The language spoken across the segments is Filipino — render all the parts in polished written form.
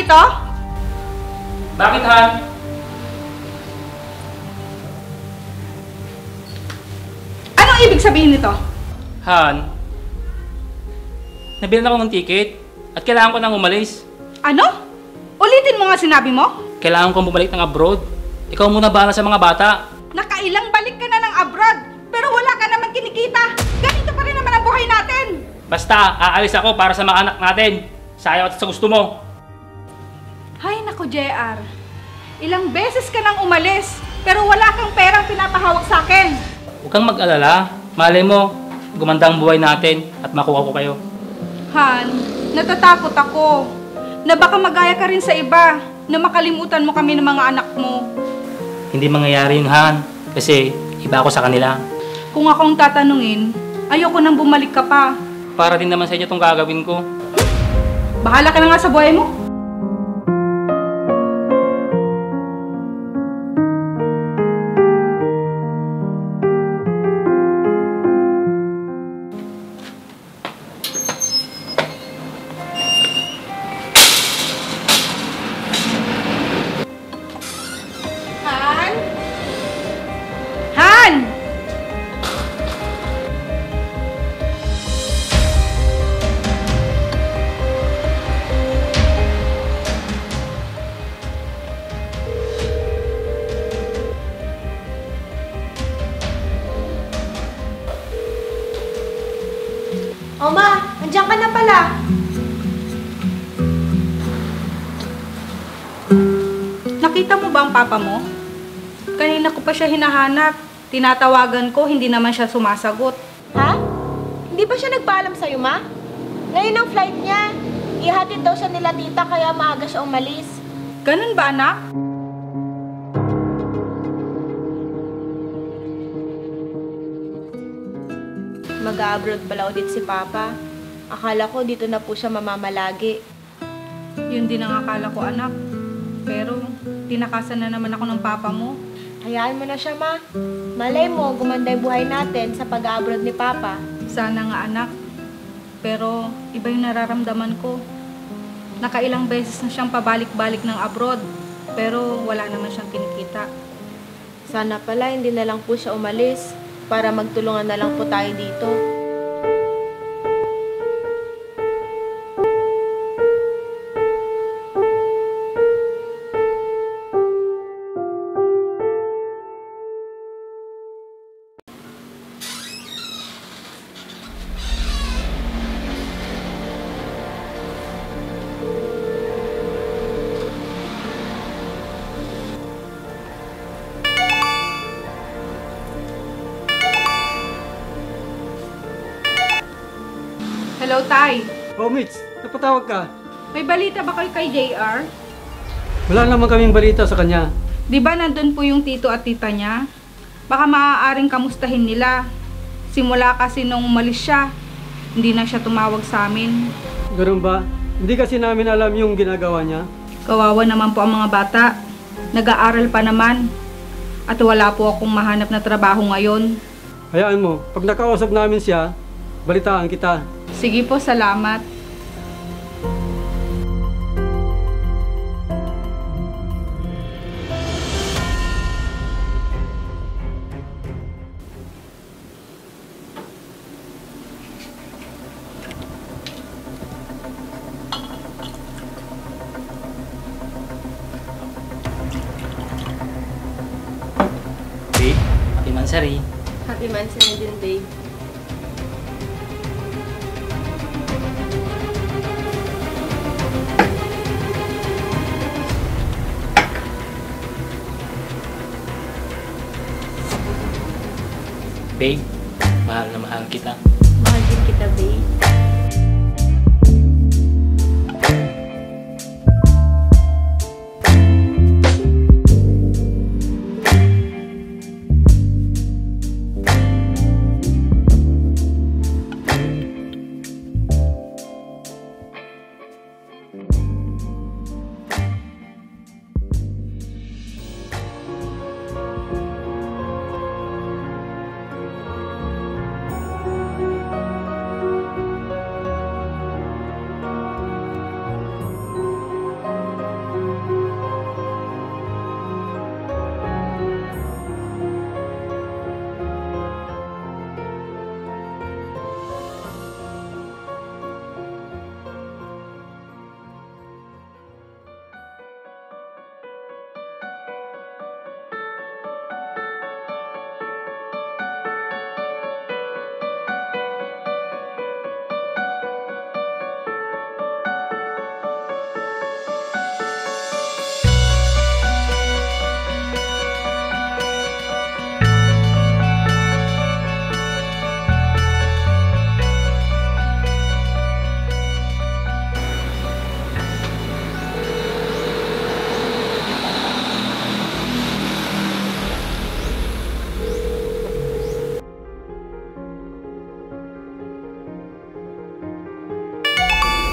rito? Bakit, Han? Anong ibig sabihin nito? Han, nabilan ako ng ticket at kailangan ko nang umalis. Ano? Ulitin mo nga sinabi mo? Kailangan kong bumalik ng abroad. Ikaw muna bahala sa mga bata. Nakailang balik ka na ng abroad, pero wala ka naman kinikita. Ganito pa rin naman ang buhay natin. Basta, aalis ako para sa mga anak natin. Sayaw at sa gusto mo. Hay nako, JR. Ilang beses ka nang umalis, pero wala kang perang pinapahawak sa akin. Huwag kang mag-alala. Malay mo, gumanda ang buhay natin at makuha ko kayo. Han, natatakot ako na baka magaya ka rin sa iba na makalimutan mo kami ng mga anak mo. Hindi mangyayari yun, Han. Kasi iba ako sa kanila. Kung akong tatanungin, ayoko nang bumalik ka pa. Para din naman sa inyo itong gagawin ko. Bahala ka na nga sa buhay mo. Han? Han! O ma, andiyan ka na pala. Nakita mo ba ang papa mo? Kanina ko pa siya hinahanap. Tinatawagan ko, hindi naman siya sumasagot. Ha? Hindi ba siya nagpaalam sa'yo, ma? Ngayon ang flight niya. Ihatid daw siya nila tita kaya maaga siya umalis. Ganun ba, anak? Mag-abroad pala ulit si Papa. Akala ko dito na po siya mamamalagi. Yun din ang akala ko, anak. Pero, tinakasan na naman ako ng papa mo. Hayaan mo na siya, ma. Malay mo, gumanda yung buhay natin sa pag-abroad ni Papa. Sana nga, anak. Pero, iba yung nararamdaman ko. Nakailang beses na siyang pabalik-balik ng abroad. Pero, wala naman siyang kinikita. Sana pala hindi na lang po siya umalis para magtulungan na lang po tayo dito. Hello, Tay. Oh, Mitch, napatawag ka. May balita ba kayo kay JR? Wala naman kaming balita sa kanya. Di ba nandun po yung tito at tita niya? Baka maaaring kamustahin nila. Simula kasi nung umalis siya, hindi na siya tumawag sa amin. Ganun ba? Hindi kasi namin alam yung ginagawa niya. Kawawa naman po ang mga bata. Nag-aaral pa naman. At wala po akong mahanap na trabaho ngayon. Hayaan mo, pag nakausap namin siya, balitaan kita. Sige po, salamat. Babe, happy mansari. Happy Mansari din, babe. Babe, mahal na mahal kita. Mahal din kita, babe.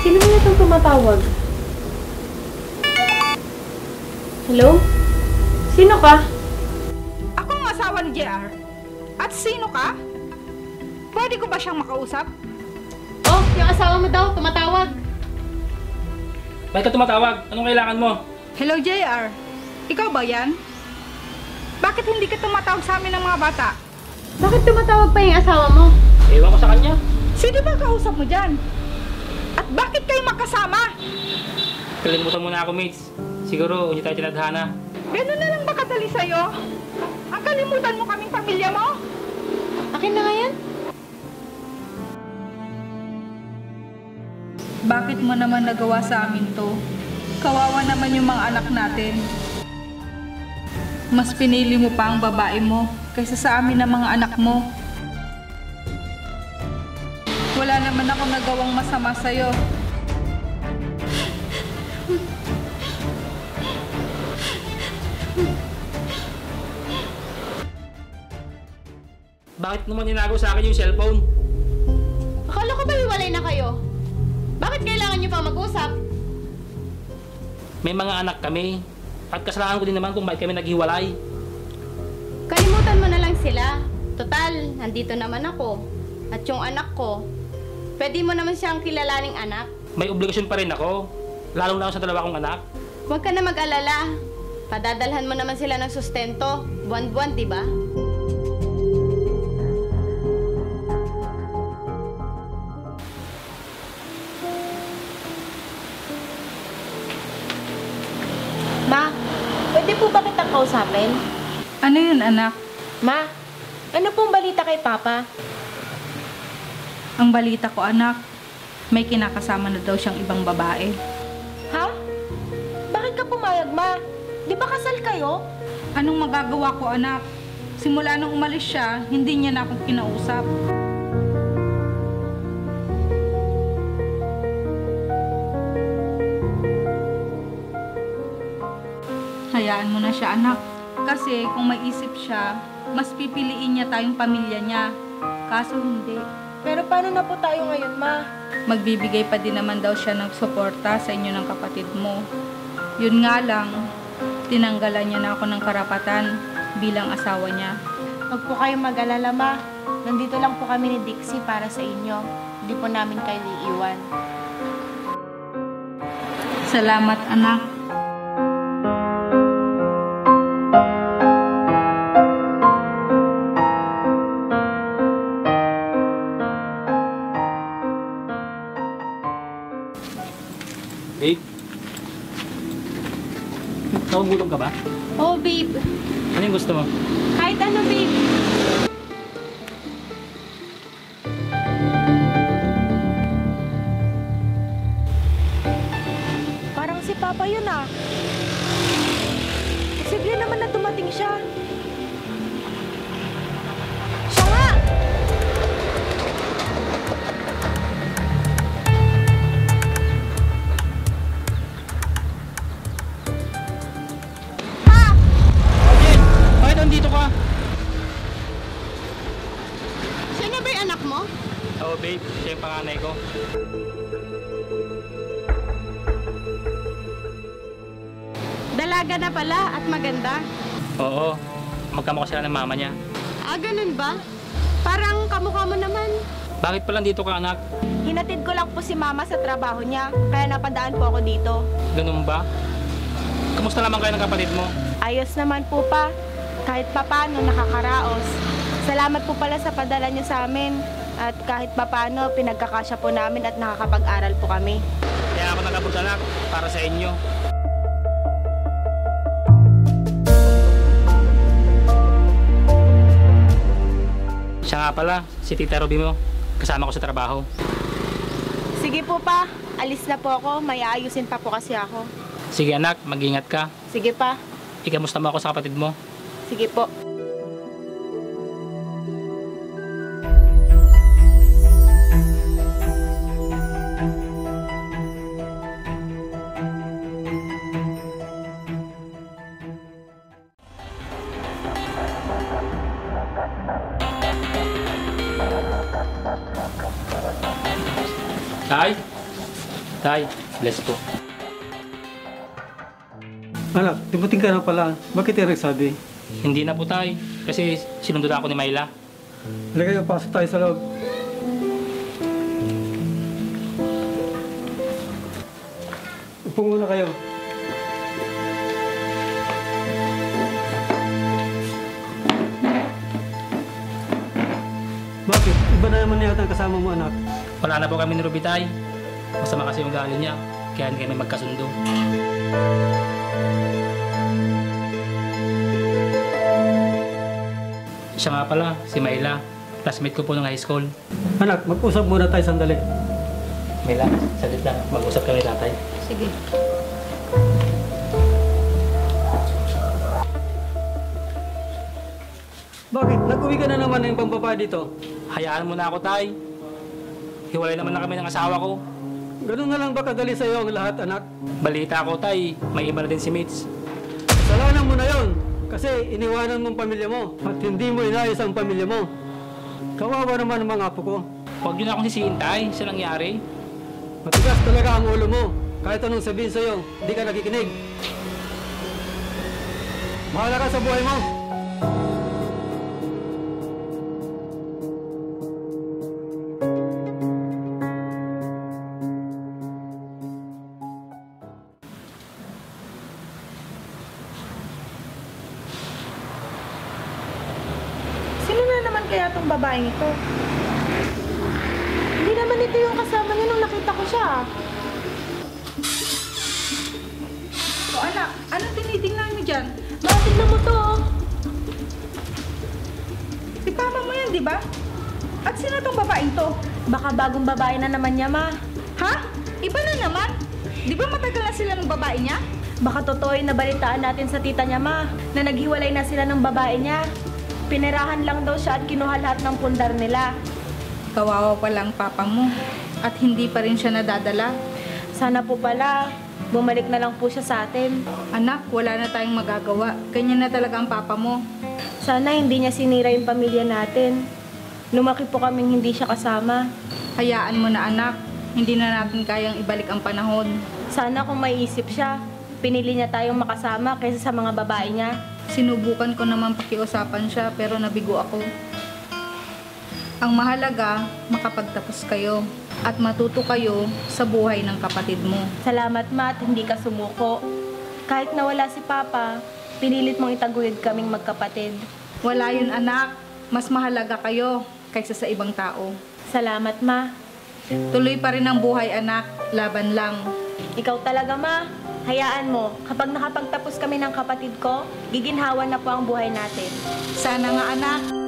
Sino na itong tumatawag? Hello? Sino ka? Ako ang asawa ni JR. At sino ka? Pwede ko ba siyang makausap? Oh, yung asawa mo daw, tumatawag. Bakit ka tumatawag? Anong kailangan mo? Hello, JR. Ikaw ba yan? Bakit hindi ka tumatawag sa amin ng mga bata? Bakit tumatawag pa yung asawa mo? Ewan ko sa kanya. Sino ba kausap mo dyan? At bakit kayo magkasama? Kalimutan mo na ako, mates. Siguro, hindi tayo tinadhana. Gano'n na lang ba kadali sa'yo? Ang kalimutan mo kaming pamilya mo? Akin na nga yan? Bakit mo naman nagawa sa amin to? Kawawa naman yung mga anak natin. Mas pinili mo pa ang babae mo kaysa sa amin ng mga anak mo. Wala naman ako nagawang masama sa'yo. Bakit naman inago sa akin yung cellphone? Akala ko ba hiwalay na kayo? Bakit kailangan niyo pa mag-usap? May mga anak kami. At kasalanan ko din naman kung bakit kami naghiwalay. Kalimutan mo na lang sila. Total, nandito naman ako. At yung anak ko, pwede mo naman siyang kilalaning anak. May obligasyon pa rin ako. Lalong na ako sa dalawa kong anak. Huwag ka na mag-alala. Padadalhan mo naman sila ng sustento. Buwan-buwan, di ba? Ma, pwede po ba kitang kausapin? Ano yun, anak? Ma, ano pong balita kay Papa? Ang balita ko, anak, may kinakasama na daw siyang ibang babae. Ha? Bakit ka pumayag, Ma? Di ba kasal kayo? Anong magagawa ko, anak? Simula nung umalis siya, hindi niya na akong kinausap. Hayaan mo na siya, anak. Kasi kung may isip siya, mas pipiliin niya tayong pamilya niya. Kaso hindi. Pero paano na po tayo ngayon, Ma? Magbibigay pa din naman daw siya ng suporta sa inyo ng kapatid mo. Yun nga lang, tinanggalan niya na ako ng karapatan bilang asawa niya. Huwag po kayong mag-alala, Ma. Nandito lang po kami ni Dixie para sa inyo. Hindi po namin kayo iiwan. Salamat, anak. Babe? Nagugutom ka ba? Oh, babe. Ano yung gusto mo? Kahit ano, babe. Parang si Papa yun, ah. Posible naman na dumating siya. Siya nga! Jen! Bakit nandito ka? Siya na ba yung anak mo? Oo, babe. Siya yung panganay ko. Dalaga na pala at maganda. Oo. Magkamukha sila ng mama niya. Ah, ganun ba? Parang kamukha mo naman. Bakit pala dito ka, anak? Hinatid ko lang po si Mama sa trabaho niya, kaya napadaan po ako dito. Ganun ba? Kamusta naman kayo ng kapatid mo? Ayos naman po pa, kahit papano nakakaraos. Salamat po pala sa padala niyo sa amin. At kahit papano, pinagkakasya po namin at nakakapag-aral po kami. Kaya ako nag-abot, anak, para sa inyo. Siya nga pala, si Tita Ruby mo. Kasama ko sa trabaho. Sige po pa, alis na po ako. May aayusin pa po kasi ako. Sige anak, mag-ingat ka. Sige pa, Ikamusta mo ako sa kapatid mo? sige po. Tay? Tay, bless po. Anak, tibuting ka na pala. Bakit yung nagsabi? Hindi na po tay, kasi sinundo na ako ni Myla. Halika kayo, pasok tayo sa loob. Upo muna kayo. Bakit? Iba na naman yata ang kasama mo, anak. Wala na po kami ni Ruby tay. Masama kasi yung galing niya, kaya hindi kami magkasundo. Siya nga pala, si Myla. Classmate ko po ng high school. Anak, mag-usap muna tayo sandali. Myla, salit lang. Mag-usap kami tatay. Sige. Bakit? Nag-uwi ka na naman ng pambaba dito. Hayaan mo na ako tay. Hiwalay naman na kami ng asawa ko. Ganun na lang ba kadali sa'yo ang lahat, anak? Balita ko tay, may iba na din si Mitch. Kasalanan mo na yon. Kasi iniwanan mo ang pamilya mo at hindi mo inayos ang pamilya mo. Kawawa naman ang mga apo ko. Huwag yun akong sisihin tay, sa nangyari. Matigas talaga ang ulo mo. Kahit anong sabihin sa'yo, hindi ka nakikinig. Bahala ka sa buhay mo. Sino na naman kaya tong babaeng ito? Hindi naman ito yung kasama niya nung nakita ko siya. O anak, anong tinitingnan mo dyan? Ma, tignan mo to. Oh. Si Pama mo yan, di ba? At sino tong babaeng to? Baka bagong babae na naman niya, ma. Ha? Iba na naman? Di ba matagal na sila ng babae niya? Baka totoo yung nabalitaan natin sa tita niya, ma, na naghiwalay na sila ng babae niya. Pinirahan lang daw siya at kinuha lahat ng pundar nila. Kawawa pa lang papa mo. At hindi pa rin siya nadadala. Sana po pala, bumalik na lang po siya sa atin. Anak, wala na tayong magagawa. Ganyan na talaga ang papa mo. Sana hindi niya sinira yung pamilya natin. Lumaki po kaming hindi siya kasama. Hayaan mo na anak. Hindi na natin kayang ibalik ang panahon. Sana kung may isip siya, pinili niya tayong makasama kaysa sa mga babae niya. Sinubukan ko naman pakiusapan siya pero nabigo ako. Ang mahalaga, makapagtapos kayo at matuto kayo sa buhay ng kapatid mo. Salamat, ma, at hindi ka sumuko. Kahit nawala si Papa, pinilit mong itaguyod kaming magkapatid. Wala yun anak. Mas mahalaga kayo kaysa sa ibang tao. Salamat, ma. Tuloy pa rin ang buhay anak. Laban lang. Ikaw talaga, ma. Hayaan mo, kapag nakapagtapos kami ng kapatid ko, giginhawa na po ang buhay natin. Sana nga anak.